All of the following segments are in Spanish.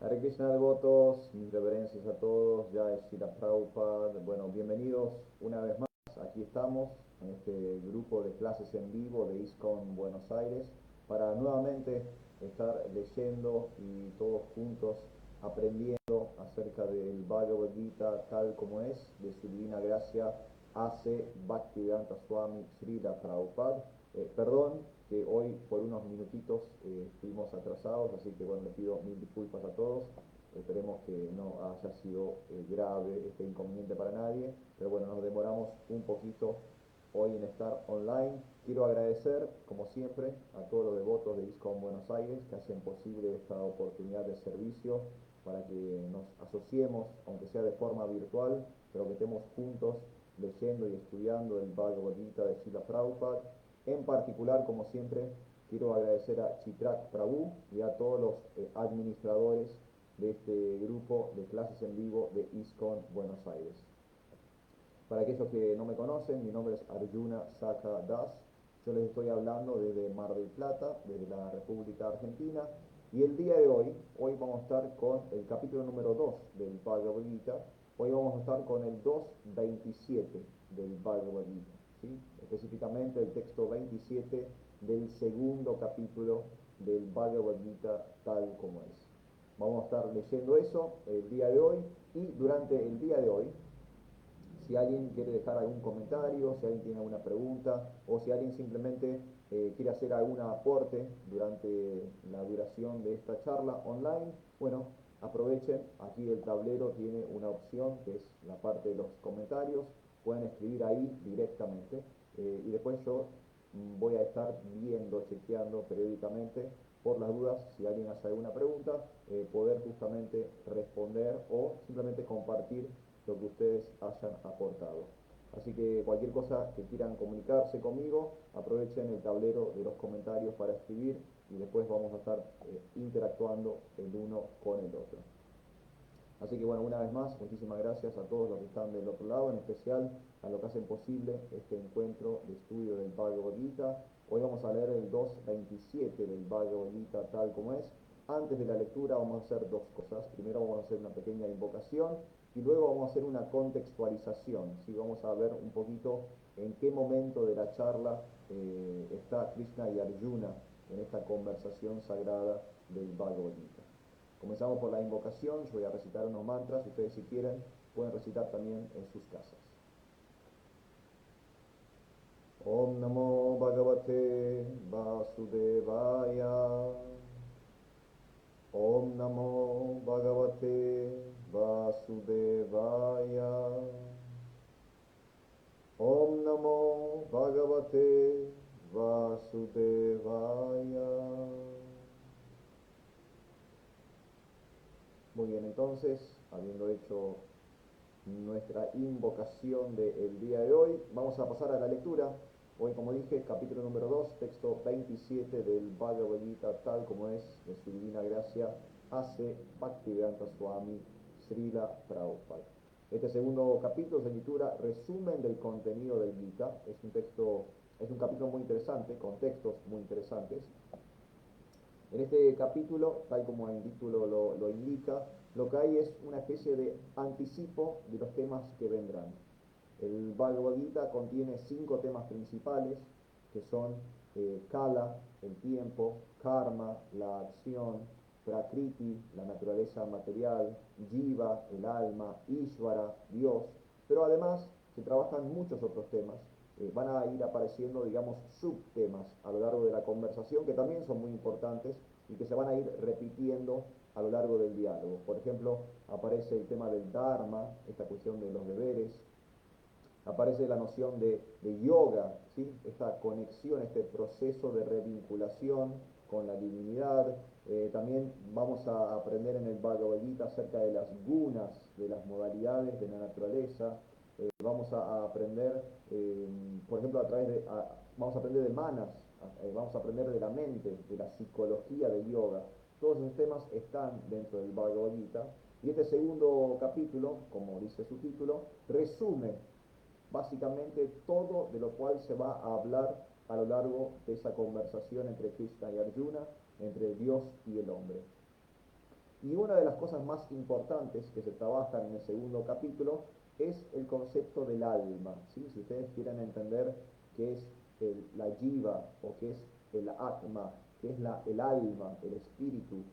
Hare Krishna devotos, mis reverencias a todos, ya es Srila Prabhupada. Bueno, bienvenidos una vez más. Aquí estamos en este grupo de clases en vivo de ISKCON Buenos Aires para nuevamente estar leyendo y todos juntos aprendiendo acerca del Bhagavad Gita tal como es, de su divina gracia, hace Bhaktivedanta Swami Srila Prabhupada. Perdón que hoy por unos minutitos estuvimos atrasados, así que bueno, les pido mil disculpas a todos. Esperemos que no haya sido grave este inconveniente para nadie, pero bueno, nos demoramos un poquito hoy en estar online. Quiero agradecer, como siempre, a todos los devotos de ISKCON Buenos Aires que hacen posible esta oportunidad de servicio para que nos asociemos, aunque sea de forma virtual, pero que estemos juntos leyendo y estudiando el Bhagavad Gita de Srila Prabhupada. En particular, como siempre, quiero agradecer a Chitrak Prabhu y a todos los administradores de este grupo de clases en vivo de ISKCON Buenos Aires. Para aquellos que no me conocen, mi nombre es Arjuna Saka Das. Yo les estoy hablando desde Mar del Plata, desde la República Argentina. Y el día de hoy vamos a estar con el capítulo número 2 del Bhagavad Gita. Hoy vamos a estar con el 2.27 del Bhagavad Gita, ¿sí? Específicamente el texto 27 del segundo capítulo del Bhagavad Gita tal como es. Vamos a estar leyendo eso el día de hoy y durante el día de hoy, si alguien quiere dejar algún comentario, si alguien tiene alguna pregunta o si alguien simplemente quiere hacer algún aporte durante la duración de esta charla online, bueno, aprovechen, aquí el tablero tiene una opción que es la parte de los comentarios, pueden escribir ahí directamente y después yo voy a estar viendo, chequeando periódicamente por las dudas, si alguien hace alguna pregunta, poder justamente responder o simplemente compartir lo que ustedes hayan aportado. Así que cualquier cosa que quieran comunicarse conmigo, aprovechen el tablero de los comentarios para escribir y después vamos a estar interactuando el uno con el otro. Así que bueno, una vez más, muchísimas gracias a todos los que están del otro lado, en especial a los que hacen posible este encuentro de estudio del Bhagavad Gita. Hoy vamos a leer el 2.27 del Bhagavad Gita tal como es. Antes de la lectura vamos a hacer dos cosas. Primero vamos a hacer una pequeña invocación y luego vamos a hacer una contextualización. ¿Sí? Vamos a ver un poquito en qué momento de la charla está Krishna y Arjuna en esta conversación sagrada del Bhagavad Gita. Comenzamos por la invocación, yo voy a recitar unos mantras, ustedes si quieren pueden recitar también en sus casas. Om Namo Bhagavate Vasudevaya. Om Namo Bhagavate Vasudevaya. Om Namo Bhagavate Vasudevaya. Muy bien, entonces, habiendo hecho nuestra invocación del día de hoy, vamos a pasar a la lectura. Hoy, como dije, capítulo número 2, texto 27 del Bhagavad Gita, tal como es, de su divina gracia, hace Bhaktivedanta Swami Srila Prabhupada. Este segundo capítulo se titula Resumen del contenido del Gita. Es un capítulo muy interesante, con textos muy interesantes. En este capítulo, tal como el título lo indica, lo que hay es una especie de anticipo de los temas que vendrán. El Bhagavad Gita contiene 5 temas principales, que son Kala, el tiempo, Karma, la acción, Prakriti, la naturaleza material, Jiva, el alma, Ishvara, Dios, pero además se trabajan muchos otros temas. Van a ir apareciendo, digamos, subtemas a lo largo de la conversación que también son muy importantes y que se van a ir repitiendo a lo largo del diálogo. Por ejemplo, aparece el tema del Dharma, esta cuestión de los deberes, aparece la noción de yoga, ¿sí? Esta conexión, este proceso de revinculación con la divinidad. También vamos a aprender en el Bhagavad Gita acerca de las gunas, de las modalidades de la naturaleza. Vamos a aprender, por ejemplo, vamos a aprender de manas, vamos a aprender de la mente, de la psicología del yoga. Todos esos temas están dentro del Bhagavad Gita. Y este segundo capítulo, como dice su título, resume básicamente todo de lo cual se va a hablar a lo largo de esa conversación entre Krishna y Arjuna, entre Dios y el hombre. Y una de las cosas más importantes que se trabajan en el segundo capítulo es el concepto del alma, ¿sí? Si ustedes quieren entender qué es la jiva o qué es el atma, qué es el alma, el espíritu,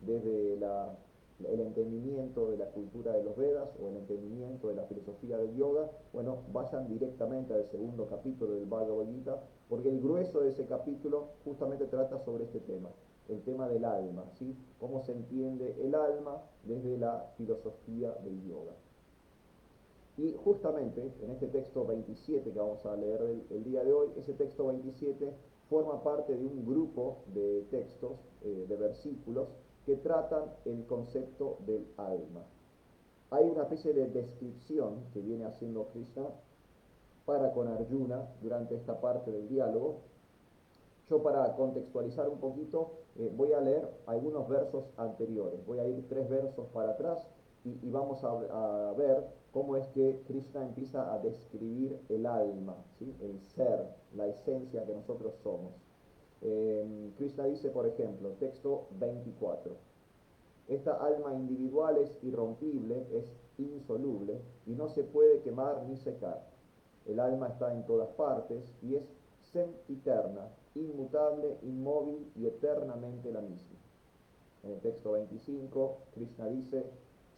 desde el entendimiento de la cultura de los Vedas o el entendimiento de la filosofía del yoga, bueno, vayan directamente al segundo capítulo del Bhagavad Gita, porque el grueso de ese capítulo justamente trata sobre este tema, el tema del alma, ¿sí? Cómo se entiende el alma desde la filosofía del yoga. Y justamente en este texto 27 que vamos a leer el día de hoy, ese texto 27 forma parte de un grupo de textos, de versículos, que tratan el concepto del alma. Hay una especie de descripción que viene haciendo Krishna para con Arjuna durante esta parte del diálogo. Yo, para contextualizar un poquito, voy a leer algunos versos anteriores, voy a ir 3 versos para atrás y vamos a ver cómo es que Krishna empieza a describir el alma, ¿sí? El ser, la esencia que nosotros somos. Krishna dice, por ejemplo, texto 24, esta alma individual es irrompible, es insoluble y no se puede quemar ni secar. El alma está en todas partes y es sempiterna, inmutable, inmóvil y eternamente la misma. En el texto 25, Krishna dice,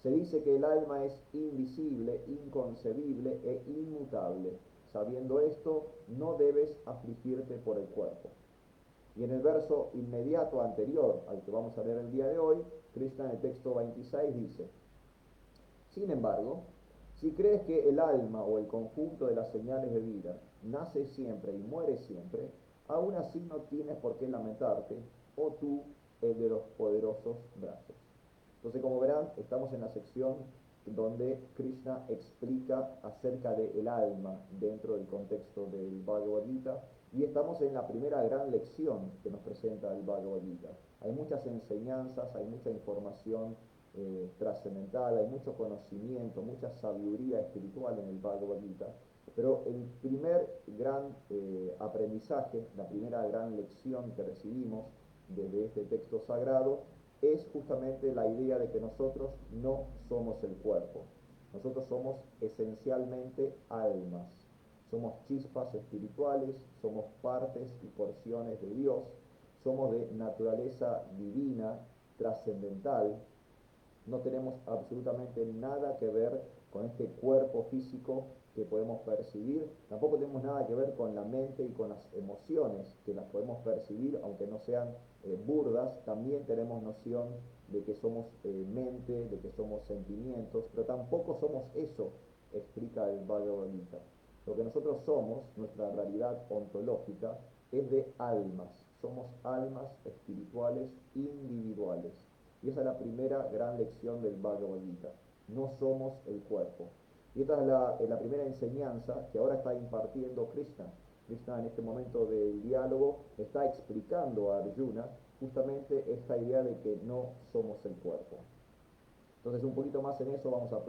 se dice que el alma es invisible, inconcebible e inmutable. Sabiendo esto, no debes afligirte por el cuerpo. Y en el verso inmediato anterior al que vamos a leer el día de hoy, Krishna en el texto 26 dice, sin embargo, si crees que el alma o el conjunto de las señales de vida nace siempre y muere siempre, aún así no tienes por qué lamentarte, o tú el de los poderosos brazos. Entonces, como verán, estamos en la sección donde Krishna explica acerca del alma dentro del contexto del Bhagavad Gita, y estamos en la primera gran lección que nos presenta el Bhagavad Gita. Hay muchas enseñanzas, hay mucha información trascendental, hay mucho conocimiento, mucha sabiduría espiritual en el Bhagavad Gita, pero el primer gran aprendizaje, la primera gran lección que recibimos desde este texto sagrado es justamente la idea de que nosotros no somos el cuerpo, nosotros somos esencialmente almas, somos chispas espirituales, somos partes y porciones de Dios, somos de naturaleza divina, trascendental, no tenemos absolutamente nada que ver con este cuerpo físico que podemos percibir, tampoco tenemos nada que ver con la mente y con las emociones que las podemos percibir, aunque no sean burdas, también tenemos noción de que somos mente, de que somos sentimientos, pero tampoco somos eso, explica el Bhagavad Gita. Lo que nosotros somos, nuestra realidad ontológica, es de almas, somos almas espirituales individuales. Y esa es la primera gran lección del Bhagavad Gita. No somos el cuerpo. Y esta es la primera enseñanza que ahora está impartiendo Krishna. Krishna en este momento del diálogo está explicando a Arjuna justamente esta idea de que no somos el cuerpo. Entonces, un poquito más en eso vamos a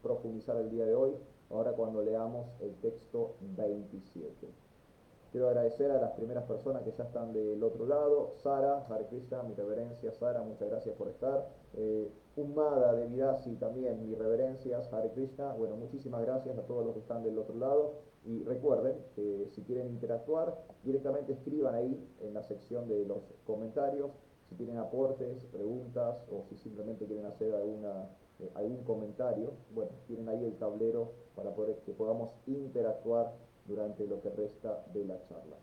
profundizar el día de hoy, ahora cuando leamos el texto 27. Quiero agradecer a las primeras personas que ya están del otro lado. Sara, Hare Krishna, mi reverencia. Sara, muchas gracias por estar. Ummada de Vidasi también, mis reverencias, Hare Krishna. Bueno, muchísimas gracias a todos los que están del otro lado. Y recuerden que si quieren interactuar, directamente escriban ahí en la sección de los comentarios. Si tienen aportes, preguntas o si simplemente quieren hacer algún comentario, bueno, tienen ahí el tablero para que podamos interactuar durante lo que resta de la charla.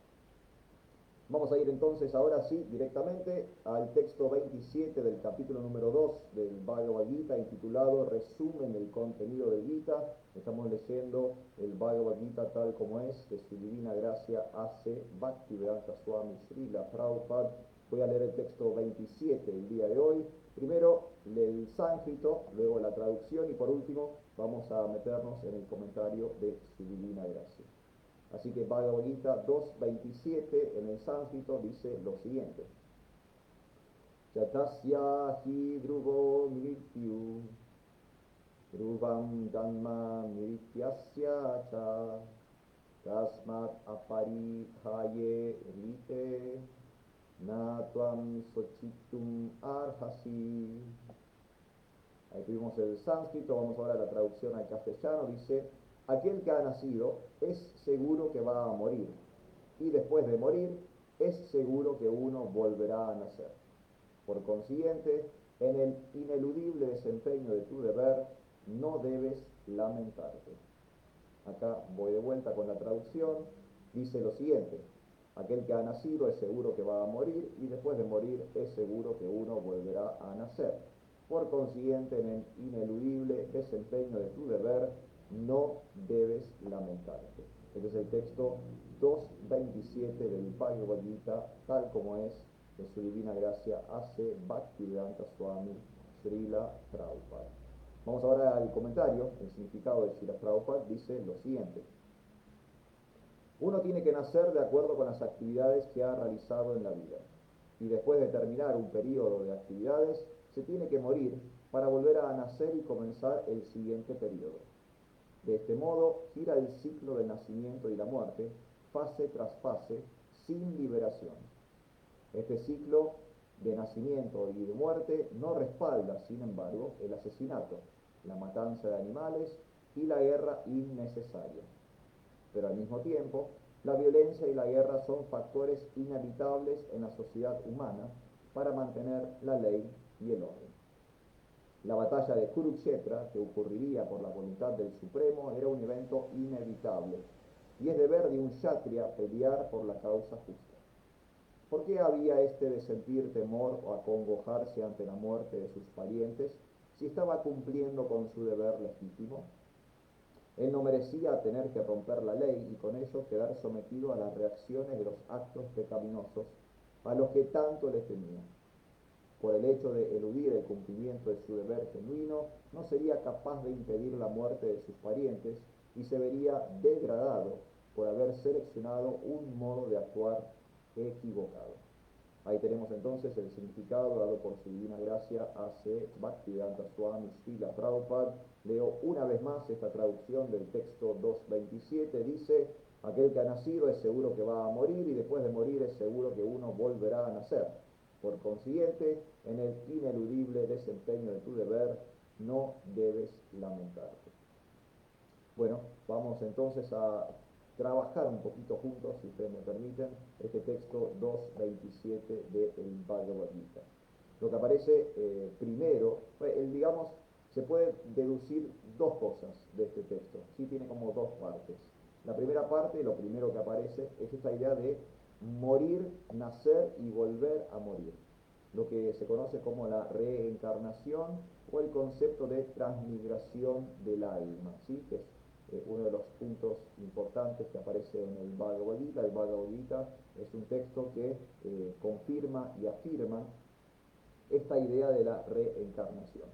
Vamos a ir entonces ahora sí directamente al texto 27 del capítulo número 2 del Bhagavad Gita, intitulado Resumen del contenido del Gita. Estamos leyendo el Bhagavad Gita tal como es, de su divina gracia A.C. Bhaktivedanta Swami Srila Prabhupada. Voy a leer el texto 27 el día de hoy. Primero el sánscrito, luego la traducción y por último vamos a meternos en el comentario de su divina gracia. Así que Bhagavad Gita 2.27 en el sánscrito dice lo siguiente. Chatasya hi dhruvo mrityu dhruvam dhamma mrityasya cha tasmat aparidhaye rite na tvam sochitum arhasi. Ahí tuvimos el sánscrito, vamos ahora a la traducción al castellano, dice, aquel que ha nacido es seguro que va a morir, y después de morir es seguro que uno volverá a nacer. Por consiguiente, en el ineludible desempeño de tu deber, no debes lamentarte. Acá voy de vuelta con la traducción, dice lo siguiente, aquel que ha nacido es seguro que va a morir y después de morir es seguro que uno volverá a nacer. Por consiguiente, en el ineludible desempeño de tu deber, no debes lamentarte. Este es el texto 2.27 del Bhagavad Gita, tal como es de su divina gracia A.C. Bhaktivedanta Swami Srila Prabhupada. Vamos ahora al comentario. El significado de Srila Prabhupada dice lo siguiente. Uno tiene que nacer de acuerdo con las actividades que ha realizado en la vida. Y después de terminar un periodo de actividades, se tiene que morir para volver a nacer y comenzar el siguiente periodo. De este modo, gira el ciclo del nacimiento y la muerte, fase tras fase, sin liberación. Este ciclo de nacimiento y de muerte no respalda, sin embargo, el asesinato, la matanza de animales y la guerra innecesaria. Pero al mismo tiempo, la violencia y la guerra son factores inevitables en la sociedad humana para mantener la ley y el orden. La batalla de Kurukshetra, que ocurriría por la voluntad del Supremo, era un evento inevitable, y es deber de un kshatriya pelear por la causa justa. ¿Por qué había este de sentir temor o acongojarse ante la muerte de sus parientes si estaba cumpliendo con su deber legítimo? Él no merecía tener que romper la ley y con ello quedar sometido a las reacciones de los actos pecaminosos a los que tanto le temía. Por el hecho de eludir el cumplimiento de su deber genuino, no sería capaz de impedir la muerte de sus parientes y se vería degradado por haber seleccionado un modo de actuar equivocado. Ahí tenemos entonces el significado dado por su divina gracia A.C. Bhaktivedanta Swami Srila Prabhupada. Leo una vez más esta traducción del texto 2.27. Dice, aquel que ha nacido es seguro que va a morir y después de morir es seguro que uno volverá a nacer. Por consiguiente, en el ineludible desempeño de tu deber, no debes lamentarte. Bueno, vamos entonces a trabajar un poquito juntos, si ustedes me permiten, este texto 2.27 del Bhagavad Gita. Lo que aparece primero, digamos, se puede deducir dos cosas de este texto, sí tiene como dos partes. La primera parte, lo primero que aparece, es esta idea de morir, nacer y volver a morir, lo que se conoce como la reencarnación o el concepto de transmigración del alma, ¿sí? Que es uno de los puntos importantes que aparece en el Bhagavad Gita. El Bhagavad Gita es un texto que confirma y afirma esta idea de la reencarnación.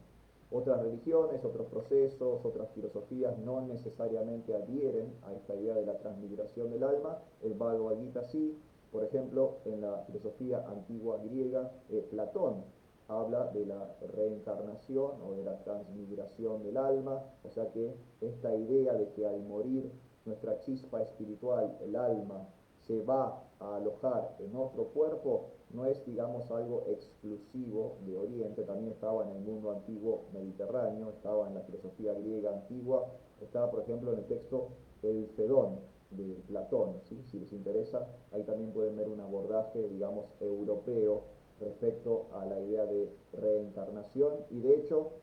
Otras religiones, otros procesos, otras filosofías no necesariamente adhieren a esta idea de la transmigración del alma. El Bhagavad Gita sí. Por ejemplo, en la filosofía antigua griega, Platón habla de la reencarnación o de la transmigración del alma, o sea que esta idea de que al morir nuestra chispa espiritual, el alma, se va a alojar en otro cuerpo, no es, digamos, algo exclusivo de Oriente, también estaba en el mundo antiguo mediterráneo, estaba en la filosofía griega antigua, estaba, por ejemplo, en el texto El Fedón de Platón, ¿sí? Si les interesa, ahí también pueden ver un abordaje, digamos, europeo respecto a la idea de reencarnación, y de hecho,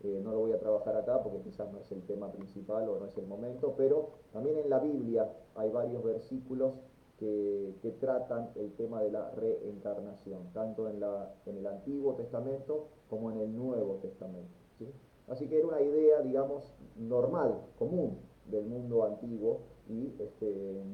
no lo voy a trabajar acá porque quizás no es el tema principal o no es el momento, pero también en la Biblia hay varios versículos que tratan el tema de la reencarnación, tanto en el Antiguo Testamento como en el Nuevo Testamento, ¿sí? Así que era una idea, digamos, normal, común del mundo antiguo, y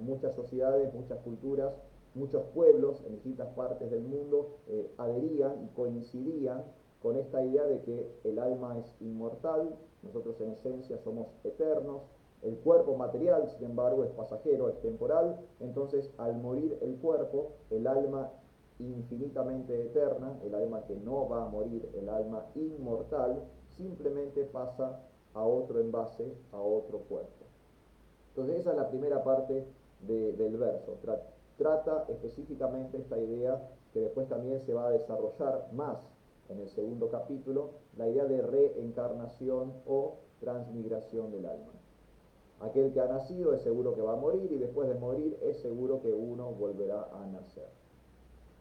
muchas sociedades, muchas culturas, muchos pueblos en distintas partes del mundo adherían y coincidían con esta idea de que el alma es inmortal, nosotros en esencia somos eternos, el cuerpo material, sin embargo, es pasajero, es temporal, entonces al morir el cuerpo, el alma infinitamente eterna, el alma que no va a morir, el alma inmortal, simplemente pasa a otro envase, a otro cuerpo. Entonces esa es la primera parte del verso. Trata específicamente esta idea que después también se va a desarrollar más en el segundo capítulo, la idea de reencarnación o transmigración del alma. Aquel que ha nacido es seguro que va a morir y después de morir es seguro que uno volverá a nacer.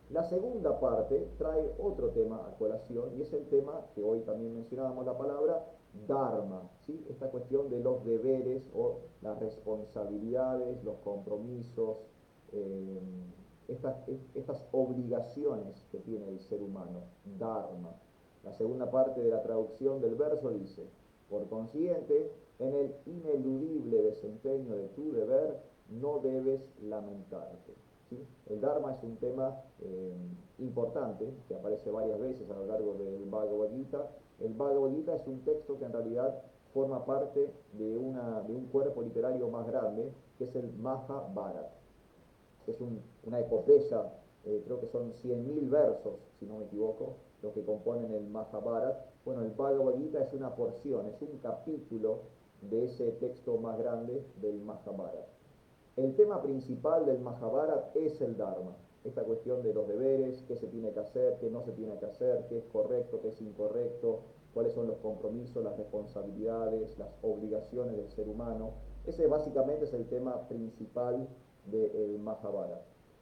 La segunda parte trae otro tema a colación y es el tema que hoy también mencionábamos la palabra dharma, ¿sí? Esta cuestión de los deberes o las responsabilidades, los compromisos, eh, estas obligaciones que tiene el ser humano, dharma. La segunda parte de la traducción del verso dice: por consiguiente, en el ineludible desempeño de tu deber, no debes lamentarte. ¿Sí? El Dharma es un tema importante que aparece varias veces a lo largo del Bhagavad Gita. El Bhagavad Gita es un texto que en realidad forma parte de un cuerpo literario más grande, que es el Mahabharata. Es una epopeya, creo que son 100.000 versos, si no me equivoco, los que componen el Mahabharata. Bueno, el Bhagavad Gita es una porción, es un capítulo de ese texto más grande del Mahabharata. El tema principal del Mahabharata es el Dharma, esta cuestión de los deberes, qué se tiene que hacer, qué no se tiene que hacer, qué es correcto, qué es incorrecto, cuáles son los compromisos, las responsabilidades, las obligaciones del ser humano. Ese básicamente es el tema principal del Mahabharata.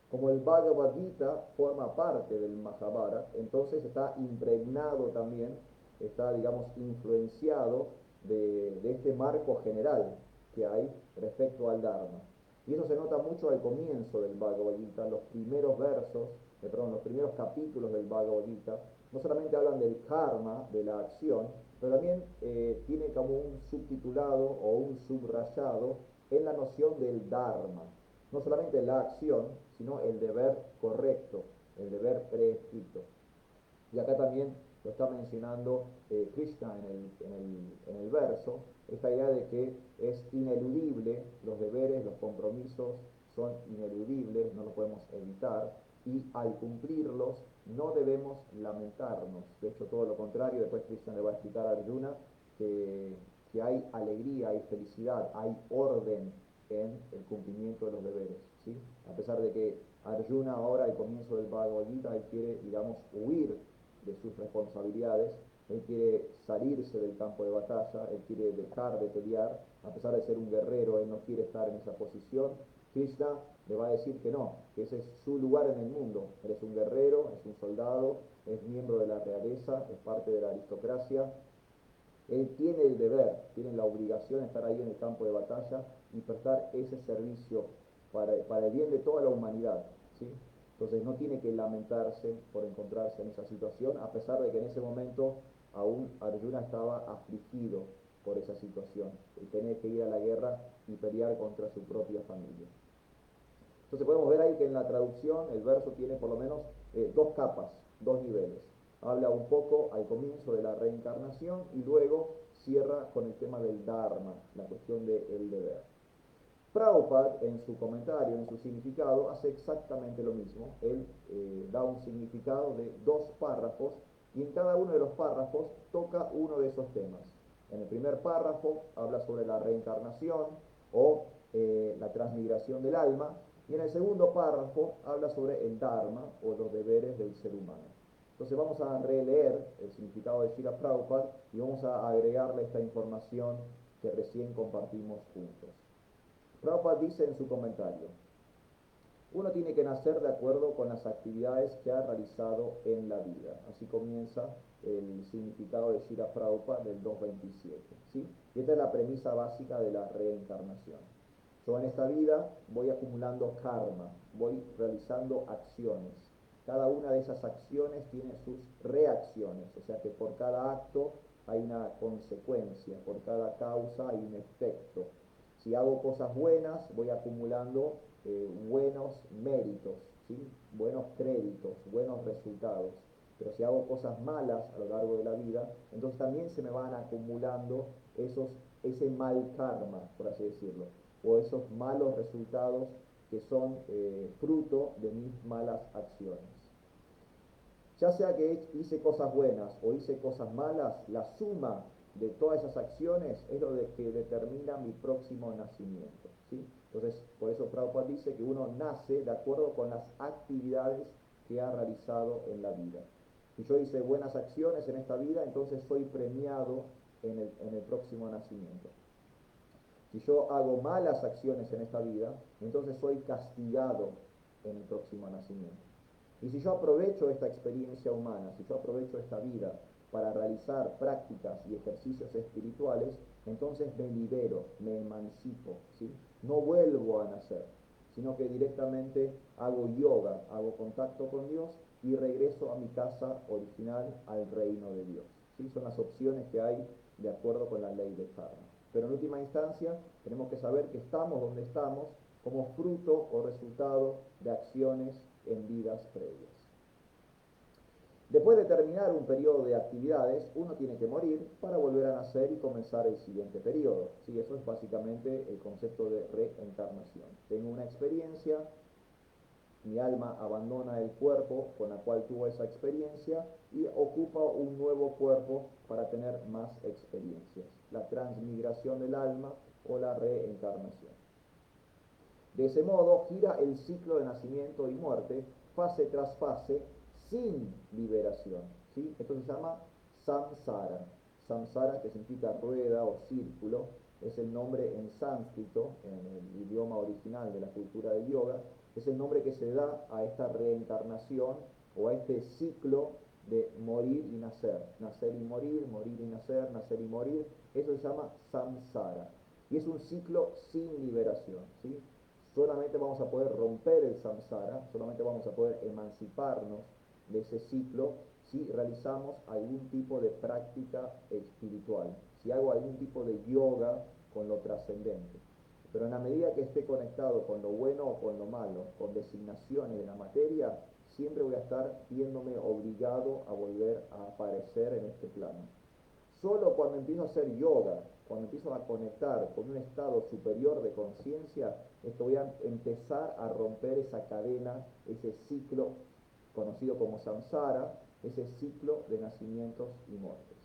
Como el Bhagavad Gita forma parte del Mahabharata, entonces está impregnado también, está, digamos, influenciado de este marco general que hay respecto al Dharma. Y eso se nota mucho al comienzo del Bhagavad Gita, los primeros versos, los primeros capítulos del Bhagavad Gita, no solamente hablan del karma, de la acción, pero también tiene como un subtitulado o un subrayado en la noción del Dharma. No solamente la acción, sino el deber correcto, el deber prescrito. Y acá también lo está mencionando Krishna en el verso, esta idea de que es ineludible, los deberes, los compromisos son ineludibles, no lo podemos evitar, y al cumplirlos no debemos lamentarnos. De hecho, todo lo contrario, después Krishna le va a explicar a Arjuna que hay alegría, hay felicidad, hay orden en el cumplimiento de los deberes, ¿sí? A pesar de que Arjuna ahora al comienzo del Bhagavad Gita, él quiere, digamos, huir de sus responsabilidades, él quiere salirse del campo de batalla, él quiere dejar de pelear, a pesar de ser un guerrero, él no quiere estar en esa posición. Krishna le va a decir que no, que ese es su lugar en el mundo, él es un guerrero, es un soldado, es miembro de la realeza, es parte de la aristocracia, él tiene el deber, tiene la obligación de estar ahí en el campo de batalla y prestar ese servicio para el bien de toda la humanidad, ¿sí? Entonces no tiene que lamentarse por encontrarse en esa situación, a pesar de que en ese momento aún Arjuna estaba afligido por esa situación, y tenía que ir a la guerra y pelear contra su propia familia. Entonces podemos ver ahí que en la traducción el verso tiene por lo menos dos capas, dos niveles. Habla un poco al comienzo de la reencarnación y luego cierra con el tema del Dharma, la cuestión del deber. Prabhupada en su comentario, en su significado, hace exactamente lo mismo. Él da un significado de dos párrafos y en cada uno de los párrafos toca uno de esos temas. En el primer párrafo habla sobre la reencarnación o la transmigración del alma, y en el segundo párrafo habla sobre el Dharma o los deberes del ser humano. Entonces vamos a releer el significado de Srila Prabhupada y vamos a agregarle esta información que recién compartimos juntos. Prabhupada dice en su comentario: uno tiene que nacer de acuerdo con las actividades que ha realizado en la vida. Así comienza el significado de Srila Prabhupada del 2.27, ¿sí? Y esta es la premisa básica de la reencarnación. Yo en esta vida voy acumulando karma, voy realizando acciones. Cada una de esas acciones tiene sus reacciones, o sea que por cada acto hay una consecuencia, por cada causa hay un efecto. Si hago cosas buenas, voy acumulando buenos méritos, ¿sí? Buenos créditos, buenos resultados. Pero si hago cosas malas a lo largo de la vida, entonces también se me van acumulando ese mal karma, por así decirlo, o esos malos resultados que son fruto de mis malas acciones. Ya sea que hice cosas buenas o hice cosas malas, la suma de todas esas acciones es lo que determina mi próximo nacimiento, ¿sí? Entonces, por eso Prabhupada dice que uno nace de acuerdo con las actividades que ha realizado en la vida. Si yo hice buenas acciones en esta vida, entonces soy premiado en el próximo nacimiento. Si yo hago malas acciones en esta vida, entonces soy castigado en el próximo nacimiento. Y si yo aprovecho esta experiencia humana, si yo aprovecho esta vida para realizar prácticas y ejercicios espirituales, entonces me libero, me emancipo, ¿sí? No vuelvo a nacer, sino que directamente hago yoga, hago contacto con Dios y regreso a mi casa original, al reino de Dios, ¿sí? Son las opciones que hay de acuerdo con la ley de karma. Pero en última instancia tenemos que saber que estamos donde estamos como fruto o resultado de acciones en vidas previas. Después de terminar un periodo de actividades, uno tiene que morir para volver a nacer y comenzar el siguiente periodo. Sí, eso es básicamente el concepto de reencarnación. Tengo una experiencia, mi alma abandona el cuerpo con el cual tuvo esa experiencia y ocupa un nuevo cuerpo para tener más experiencias. La transmigración del alma o la reencarnación. De ese modo gira el ciclo de nacimiento y muerte, fase tras fase, sin liberación, ¿sí? Esto se llama samsara. Samsara, que significa rueda o círculo, es el nombre en sánscrito, en el idioma original de la cultura del yoga, es el nombre que se da a esta reencarnación o a este ciclo de morir y nacer y morir y nacer y morir. Eso se llama samsara. Y es un ciclo sin liberación, ¿sí? Solamente vamos a poder romper el samsara, solamente vamos a poder emanciparnos de ese ciclo si realizamos algún tipo de práctica espiritual, si hago algún tipo de yoga con lo trascendente. Pero en la medida que esté conectado con lo bueno o con lo malo, con designaciones de la materia, siempre voy a estar viéndome obligado a volver a aparecer en este plano. Solo cuando empiezo a hacer yoga, cuando empiezo a conectar con un estado superior de conciencia, es que voy a empezar a romper esa cadena, ese ciclo conocido como samsara, ese ciclo de nacimientos y muertes.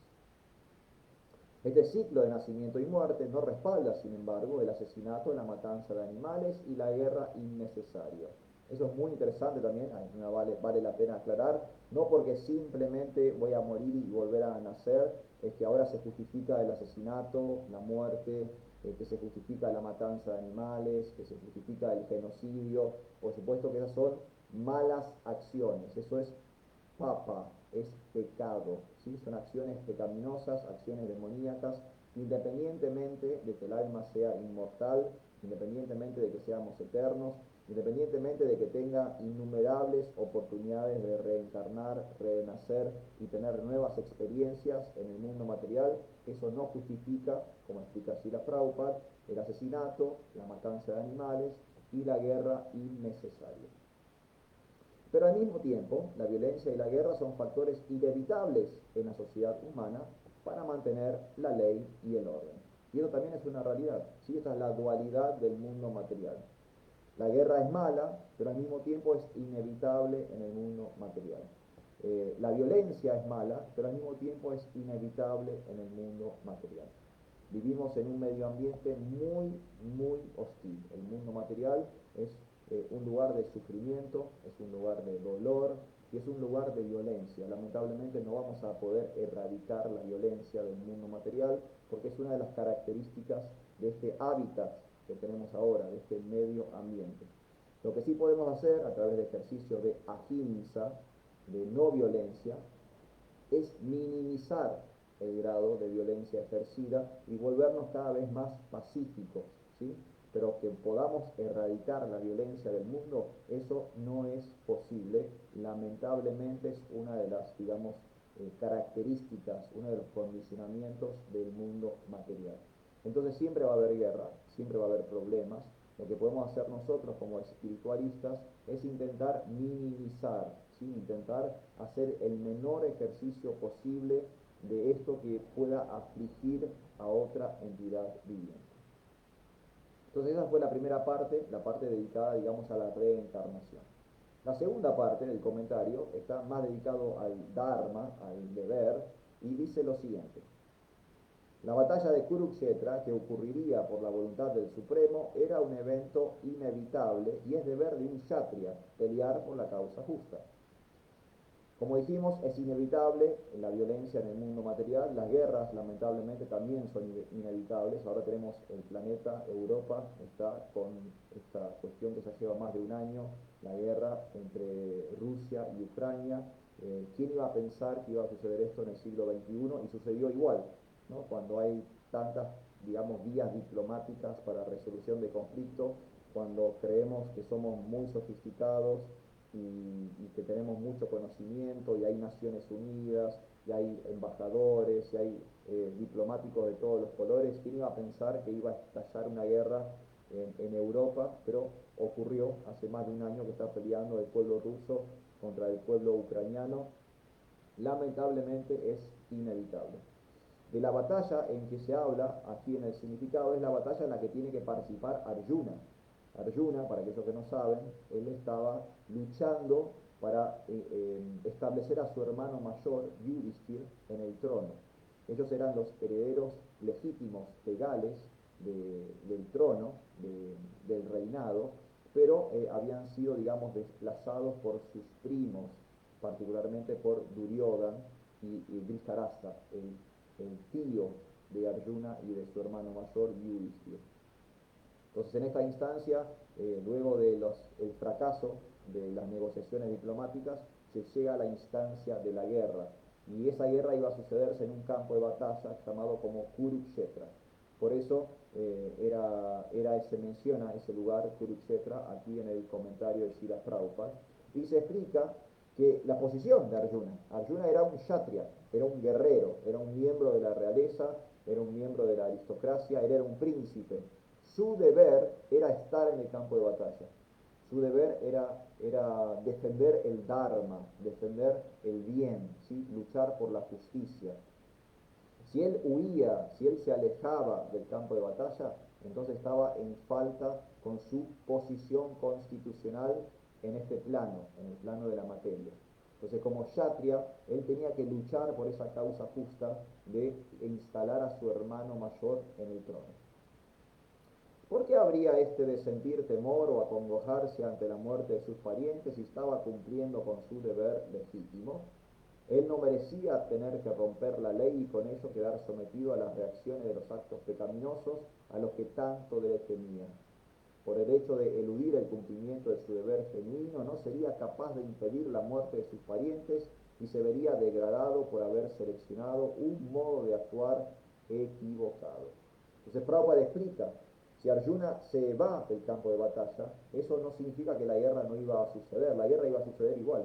Este ciclo de nacimiento y muerte no respalda, sin embargo, el asesinato, la matanza de animales y la guerra innecesaria. Eso es muy interesante también, vale la pena aclarar, no porque simplemente voy a morir y volver a nacer, es que ahora se justifica el asesinato, la muerte, que se justifica la matanza de animales, que se justifica el genocidio. Por supuesto que esas son malas acciones, eso es papa, es pecado, ¿sí? Son acciones pecaminosas, acciones demoníacas, independientemente de que el alma sea inmortal, independientemente de que seamos eternos, independientemente de que tenga innumerables oportunidades de reencarnar, renacer y tener nuevas experiencias en el mundo material, eso no justifica, como explica Srila Prabhupada, el asesinato, la matanza de animales y la guerra innecesaria. Pero al mismo tiempo, la violencia y la guerra son factores inevitables en la sociedad humana para mantener la ley y el orden. Y eso también es una realidad, ¿sí? Esta es la dualidad del mundo material. La guerra es mala, pero al mismo tiempo es inevitable en el mundo material. La violencia es mala, pero al mismo tiempo es inevitable en el mundo material. Vivimos en un medio ambiente muy hostil. El mundo material es un lugar de sufrimiento, es un lugar de dolor y es un lugar de violencia. Lamentablemente no vamos a poder erradicar la violencia del mundo material porque es una de las características de este hábitat que tenemos ahora, de este medio ambiente. Lo que sí podemos hacer a través de ejercicio de ahimsa, de no violencia, es minimizar el grado de violencia ejercida y volvernos cada vez más pacíficos, ¿sí? Pero que podamos erradicar la violencia del mundo, eso no es posible. Lamentablemente es una de las, digamos, características, uno de los condicionamientos del mundo material. Entonces siempre va a haber guerra, siempre va a haber problemas. Lo que podemos hacer nosotros como espiritualistas es intentar minimizar, ¿sí? Intentar hacer el menor ejercicio posible de esto que pueda afligir a otra entidad viviente. Entonces esa fue la primera parte, la parte dedicada, digamos, a la reencarnación. La segunda parte del comentario está más dedicado al dharma, al deber, y dice lo siguiente. La batalla de Kurukshetra, que ocurriría por la voluntad del Supremo, era un evento inevitable y es deber de un kshatriya pelear por la causa justa. Como dijimos, es inevitable la violencia en el mundo material, las guerras lamentablemente también son inevitables. Ahora tenemos el planeta, Europa, está con esta cuestión que ya lleva más de un año, la guerra entre Rusia y Ucrania. ¿Quién iba a pensar que iba a suceder esto en el siglo XXI? Y sucedió igual, ¿no? Cuando hay tantas, digamos, vías diplomáticas para resolución de conflictos, cuando creemos que somos muy sofisticados, y que tenemos mucho conocimiento, y hay Naciones Unidas, y hay embajadores, y hay diplomáticos de todos los colores. ¿Quién iba a pensar que iba a estallar una guerra en Europa? Pero ocurrió hace más de un año que está peleando el pueblo ruso contra el pueblo ucraniano. Lamentablemente es inevitable. De la batalla en que se habla aquí en el significado es la batalla en la que tiene que participar Arjuna. Arjuna, para aquellos que no saben, él estaba luchando para establecer a su hermano mayor, Yudhishthir, en el trono. Ellos eran los herederos legítimos, legales, del trono, del reinado, pero habían sido, digamos, desplazados por sus primos, particularmente por Duryodhana y Dhritarashtra, el tío de Arjuna y de su hermano mayor, Yudhishthir. Entonces, en esta instancia, luego del fracaso de las negociaciones diplomáticas, se llega a la instancia de la guerra. Y esa guerra iba a sucederse en un campo de batalla llamado como Kurukshetra. Por eso se menciona ese lugar, Kurukshetra, aquí en el comentario de Srila Prabhupada. Y se explica que la posición de Arjuna era un kshatriya, era un guerrero, era un miembro de la realeza, era un miembro de la aristocracia, él era un príncipe. Su deber era estar en el campo de batalla. Su deber era defender el dharma, defender el bien, ¿sí? Luchar por la justicia. Si él huía, si él se alejaba del campo de batalla, entonces estaba en falta con su posición constitucional en este plano, en el plano de la materia. Entonces, como kshatriya, él tenía que luchar por esa causa justa de instalar a su hermano mayor en el trono. ¿Por qué habría este de sentir temor o acongojarse ante la muerte de sus parientes si estaba cumpliendo con su deber legítimo? Él no merecía tener que romper la ley y con ello quedar sometido a las reacciones de los actos pecaminosos a los que tanto le temía. Por el hecho de eludir el cumplimiento de su deber genuino, no sería capaz de impedir la muerte de sus parientes y se vería degradado por haber seleccionado un modo de actuar equivocado. Entonces Prabhupada explica, si Arjuna se va del campo de batalla, eso no significa que la guerra no iba a suceder, la guerra iba a suceder igual.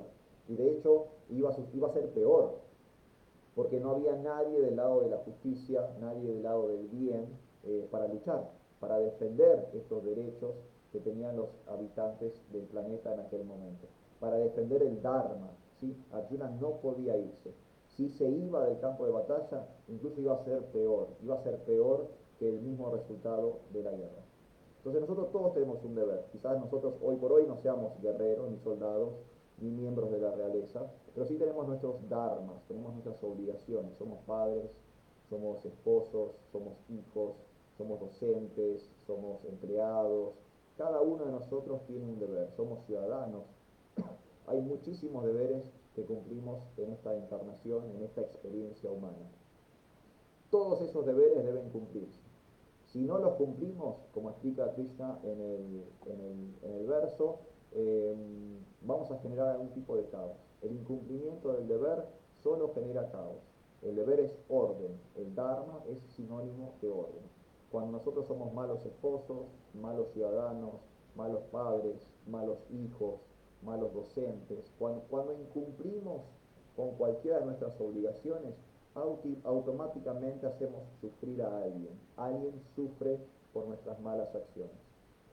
Y de hecho iba a ser peor, porque no había nadie del lado de la justicia, nadie del lado del bien, para luchar, para defender estos derechos que tenían los habitantes del planeta en aquel momento, para defender el Dharma, ¿sí? Arjuna no podía irse. Si se iba del campo de batalla, incluso iba a ser peor que el mismo resultado de la guerra. Entonces nosotros todos tenemos un deber. Quizás nosotros hoy por hoy no seamos guerreros, ni soldados, ni miembros de la realeza, pero sí tenemos nuestros dharmas, tenemos nuestras obligaciones. Somos padres, somos esposos, somos hijos, somos docentes, somos empleados. Cada uno de nosotros tiene un deber, somos ciudadanos. Hay muchísimos deberes que cumplimos en esta encarnación, en esta experiencia humana. Todos esos deberes deben cumplirse. Si no los cumplimos, como explica Krishna en el verso, vamos a generar algún tipo de caos. El incumplimiento del deber solo genera caos. El deber es orden, el dharma es sinónimo de orden. Cuando nosotros somos malos esposos, malos ciudadanos, malos padres, malos hijos, malos docentes, cuando incumplimos con cualquiera de nuestras obligaciones, automáticamente hacemos sufrir a alguien. Alguien sufre por nuestras malas acciones.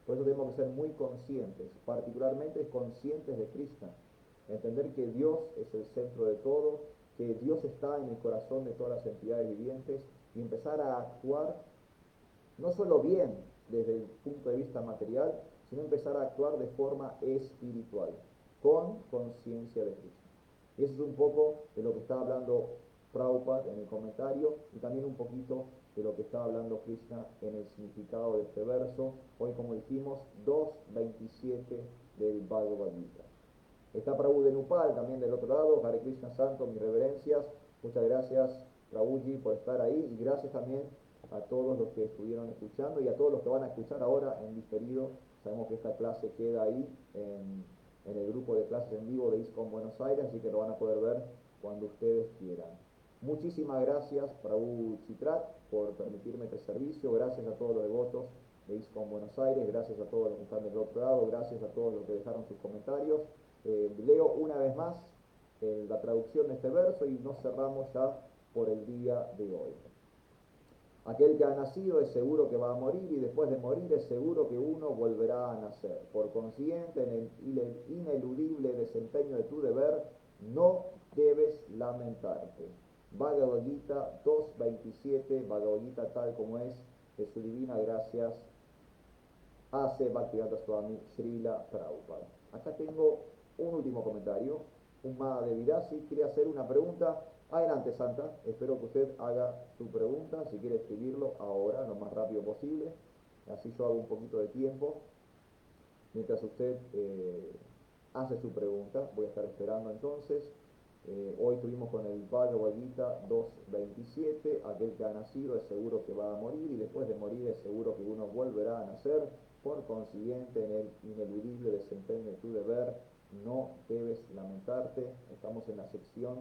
Por eso tenemos que ser muy conscientes, particularmente conscientes de Krishna. Entender que Dios es el centro de todo, que Dios está en el corazón de todas las entidades vivientes y empezar a actuar no solo bien desde el punto de vista material, sino empezar a actuar de forma espiritual, con conciencia de Krishna. Y eso es un poco de lo que está hablando Prabhupada en el comentario y también un poquito de lo que está hablando Krishna en el significado de este verso, hoy como dijimos, 2.27 del Bhagavad Gita. Está Prabhu de Nupal también del otro lado. Hare Krishna Santo, mis reverencias. Muchas gracias, Prabhuji, por estar ahí. Y gracias también a todos los que estuvieron escuchando y a todos los que van a escuchar ahora en diferido. Sabemos que esta clase queda ahí en el grupo de clases en vivo de ISKCON Buenos Aires, así que lo van a poder ver cuando ustedes quieran. Muchísimas gracias, Prabhu Chitrat, por permitirme este servicio. Gracias a todos los devotos de ISKCON Buenos Aires. Gracias a todos los que están del otro lado. Gracias a todos los que dejaron sus comentarios. Leo una vez más la traducción de este verso y nos cerramos ya por el día de hoy. Aquel que ha nacido es seguro que va a morir y después de morir es seguro que uno volverá a nacer. Por consiguiente, en el ineludible desempeño de tu deber, no debes lamentarte. Bhagavad Gita 2.27, Bhagavad Gita tal como es, de su divina gracias, hace Bhaktivedanta Swami Srila Prabhupada. Acá tengo un último comentario, un Mada de Vidasi, quiere hacer una pregunta. Adelante, Santa, espero que usted haga su pregunta, si quiere escribirlo ahora, lo más rápido posible, así yo hago un poquito de tiempo, mientras usted hace su pregunta. Voy a estar esperando entonces. Hoy estuvimos con el Bhagavad Gita 2.27, aquel que ha nacido es seguro que va a morir y después de morir es seguro que uno volverá a nacer. Por consiguiente, en el ineludible desempeño de tu deber, no debes lamentarte. Estamos en la sección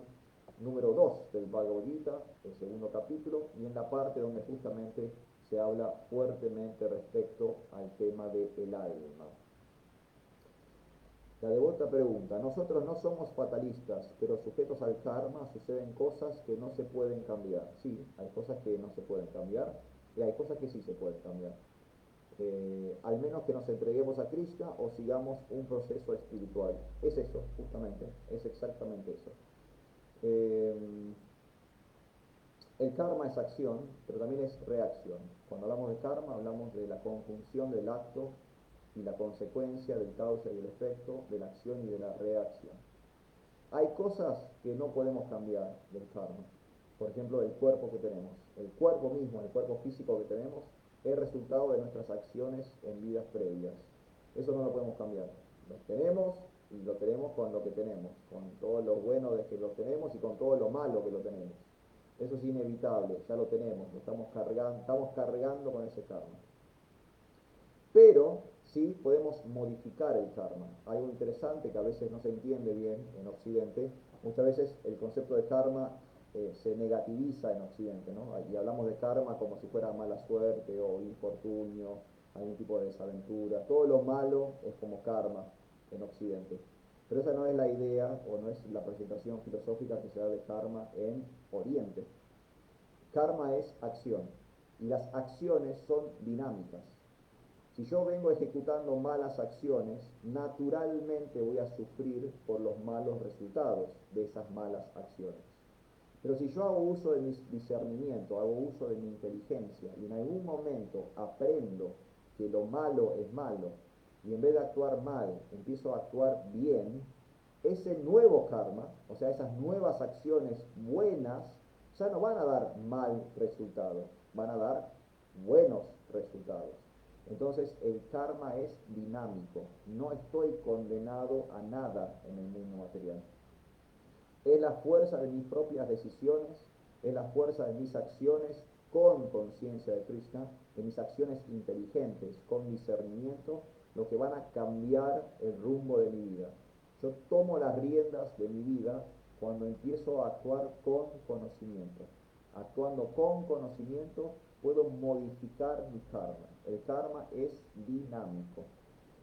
número 2 del Bhagavad Gita, el segundo capítulo, y en la parte donde justamente se habla fuertemente respecto al tema del alma. La devota pregunta, nosotros no somos fatalistas, pero sujetos al karma suceden cosas que no se pueden cambiar. Sí, hay cosas que no se pueden cambiar y hay cosas que sí se pueden cambiar. Al menos que nos entreguemos a Krishna o sigamos un proceso espiritual. Es eso, justamente, es exactamente eso. El karma es acción, pero también es reacción. Cuando hablamos de karma, hablamos de la conjunción del acto y la consecuencia del causa y el efecto, de la acción y de la reacción. Hay cosas que no podemos cambiar del karma. Por ejemplo, el cuerpo que tenemos. El cuerpo mismo, el cuerpo físico que tenemos, es resultado de nuestras acciones en vidas previas. Eso no lo podemos cambiar. Lo tenemos y lo tenemos con lo que tenemos, con todo lo bueno de que lo tenemos y con todo lo malo que lo tenemos. Eso es inevitable, ya lo tenemos, lo estamos cargando con ese karma. Pero sí podemos modificar el karma. Algo interesante que a veces no se entiende bien en Occidente, muchas veces el concepto de karma se negativiza en Occidente, ¿no? Y hablamos de karma como si fuera mala suerte o infortunio, algún tipo de desaventura. Todo lo malo es como karma en Occidente. Pero esa no es la idea o no es la presentación filosófica que se da de karma en Oriente. Karma es acción y las acciones son dinámicas. Si yo vengo ejecutando malas acciones, naturalmente voy a sufrir por los malos resultados de esas malas acciones. Pero si yo hago uso de mi discernimiento, hago uso de mi inteligencia y en algún momento aprendo que lo malo es malo y en vez de actuar mal, empiezo a actuar bien, ese nuevo karma, o sea, esas nuevas acciones buenas, ya no van a dar mal resultado, van a dar buenos resultados. Entonces el karma es dinámico, no estoy condenado a nada en el mundo material. Es la fuerza de mis propias decisiones, es la fuerza de mis acciones con conciencia de Krishna, de mis acciones inteligentes, con discernimiento, lo que van a cambiar el rumbo de mi vida. Yo tomo las riendas de mi vida cuando empiezo a actuar con conocimiento. Actuando con conocimiento puedo modificar mi karma. El karma es dinámico.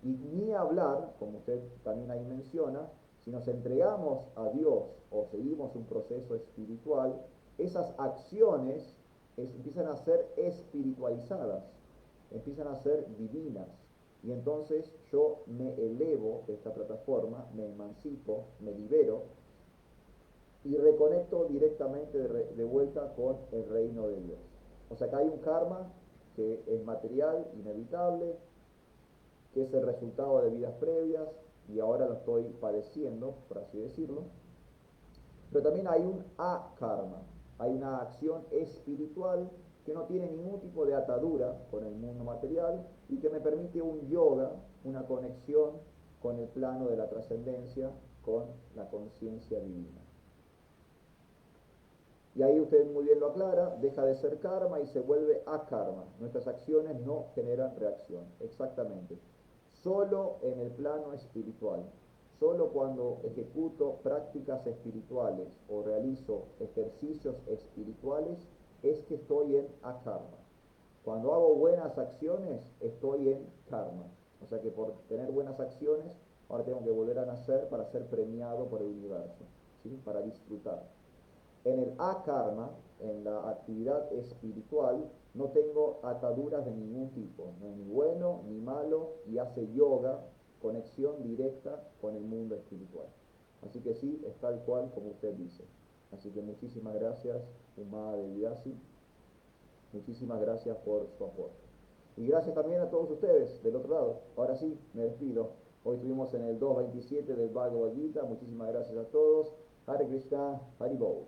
Y ni hablar, como usted también ahí menciona, si nos entregamos a Dios o seguimos un proceso espiritual, esas acciones empiezan a ser espiritualizadas, empiezan a ser divinas. Y entonces yo me elevo de esta plataforma, me emancipo, me libero y reconecto directamente de vuelta con el reino de Dios. O sea que hay un karma que es material, inevitable, que es el resultado de vidas previas y ahora lo estoy padeciendo, por así decirlo. Pero también hay un akarma, hay una acción espiritual que no tiene ningún tipo de atadura con el mundo material y que me permite un yoga, una conexión con el plano de la trascendencia con la conciencia divina. Y ahí usted muy bien lo aclara, deja de ser karma y se vuelve akarma. Nuestras acciones no generan reacción, exactamente. Solo en el plano espiritual, solo cuando ejecuto prácticas espirituales o realizo ejercicios espirituales, es que estoy en akarma. Cuando hago buenas acciones, estoy en karma. O sea que por tener buenas acciones, ahora tengo que volver a nacer para ser premiado por el universo, ¿sí? Para disfrutar. En el akarma, en la actividad espiritual, no tengo ataduras de ningún tipo, no es ni bueno ni malo, y hace yoga, conexión directa con el mundo espiritual. Así que sí, es tal cual como usted dice. Así que muchísimas gracias, Uma de Vyasi. Muchísimas gracias por su aporte. Y gracias también a todos ustedes del otro lado. Ahora sí, me despido. Hoy estuvimos en el 227 del Bhagavad Gita. Muchísimas gracias a todos. Hare Krishna, Hari Bol.